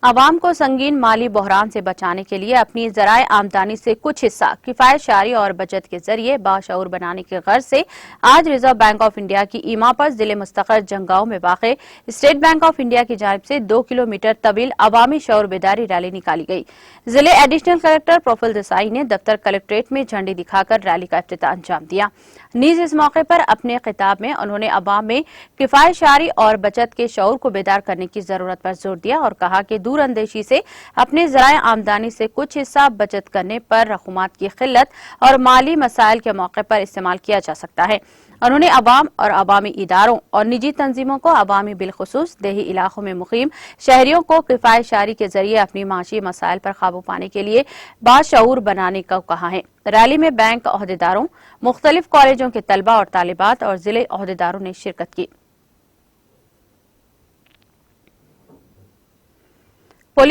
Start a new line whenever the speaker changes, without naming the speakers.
عوام کو سنگین مالی بحران سے بچانے کے لیے اپنی ذرائع آمدنی سے کچھ حصہ کفایت شعاری اور بچت کے ذریعے باشعور بنانے کی غرض سے آج ریزرو بینک آف انڈیا کی ایما پر ضلع مستقر جنگاؤں میں واقع اسٹیٹ بینک آف انڈیا کی جانب سے 2 کلومیٹر طویل عوامی شعور بیداری ریلی نکالی گئی۔ ضلع ایڈیشنل کلکٹر پروفل دیسائی نے دفتر کلکٹریٹ میں جھنڈی دکھا کر ریلی کا افتتاح انجام دیا۔ نیز اس موقع پر اپنے خطاب میں انہوں نے عوام میں کفایت شعاری اور بچت کے شعور کو بیدار کرنے کی ضرورت پر زور دیا اور کہا کہ دور اندیشی سے اپنے ذرائع آمدنی سے کچھ حصہ بچت کرنے پر رقومات کی قلت اور مالی مسائل کے موقع پر استعمال کیا جا سکتا ہے۔ انہوں نے عوام اور عوامی اداروں اور نجی تنظیموں کو عوامی بالخصوص دیہی علاقوں میں مقیم شہریوں کو کفایت شعاری کے ذریعے اپنی معاشی مسائل پر قابو پانے کے لیے باشعور بنانے کو کہا ہے۔ ریلی میں بینک عہدیداروں، مختلف کالجوں کے طلبہ اور طالبات اور ضلع عہدیداروں نے شرکت کی۔